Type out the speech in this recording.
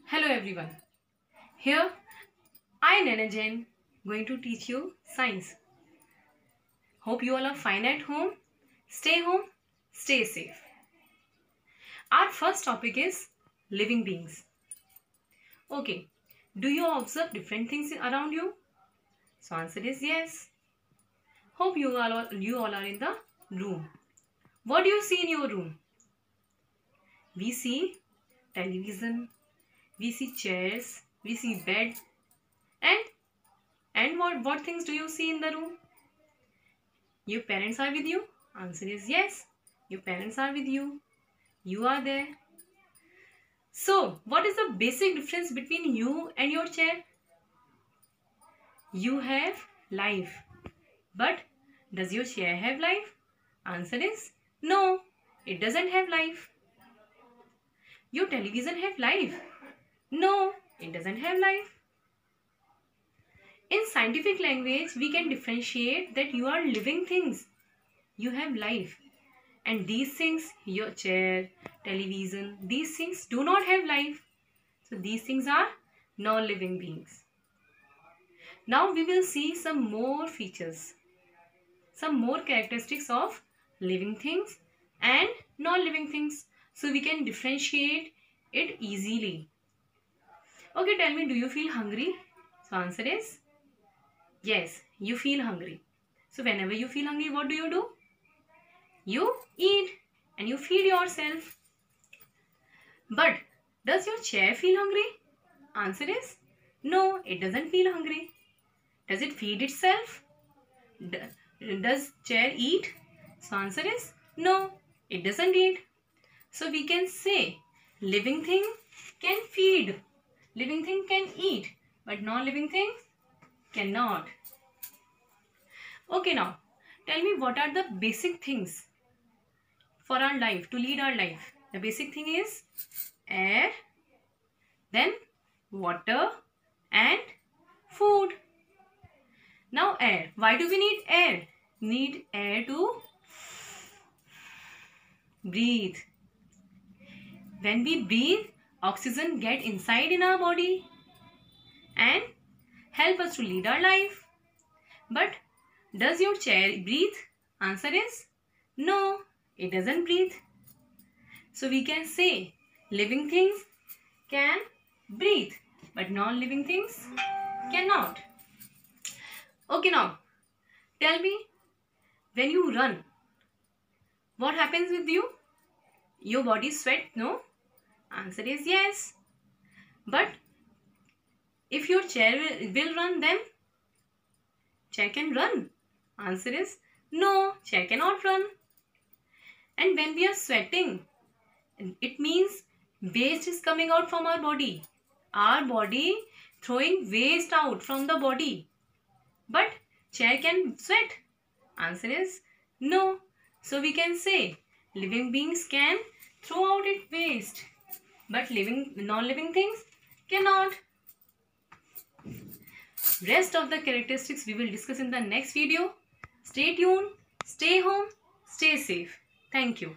Hello everyone. Here I Nana Jain going to teach you science. Hope you all are fine at home. Home, stay safe. Our first topic is living beings. Okay, do you observe different things around you? So answer is yes. Hope you all are in the room. What do you see in your room? We see television, we see chairs, we see bed, and what things do you see in the room? Your parents are with you? Answer is yes. Your parents are with you. You are there. So, what is the basic difference between you and your chair? You have life. But does your chair have life? Answer is no. It doesn't have life. Your television have life? No. It doesn't have life. In scientific language, we can differentiate that you are living things. You have life. And these things, your chair, television, these things do not have life. So these things are non-living beings. Now we will see some more features, some more characteristics of living things and non-living things, so we can differentiate it easily. Okay, tell me, do you feel hungry? So answer is yes, you feel hungry. So whenever you feel hungry, what do? You eat and you feed yourself. But does your chair feel hungry? Answer is no, it doesn't feel hungry. Does it feed itself? Does chair eat? So answer is no, it doesn't eat. So we can say living thing can feed, living thing can eat, but non-living thing cannot. Okay, now tell me, what are the basic things for our life, to lead our life? The basic thing is air, then water and food. Now air. Why do we need air? Need air to breathe. When we breathe, oxygen get inside in our body and help us to lead our life. But does your chair breathe? Answer is no, it doesn't breathe. So we can say living things can breathe, but non-living things cannot. Okay, now tell me, when you run, what happens with you? Your body sweat, no? Answer is yes. But if your chair will run, then chair can run. Answer is no, chair cannot run. And when we are sweating, it means waste is coming out from our body. Our body throwing waste out from the body. But chair can sweat. Answer is no. So we can say living beings can throw out its waste, but non-living things cannot. Rest of the characteristics we will discuss in the next video. Stay tuned, stay home, stay safe. Thank you.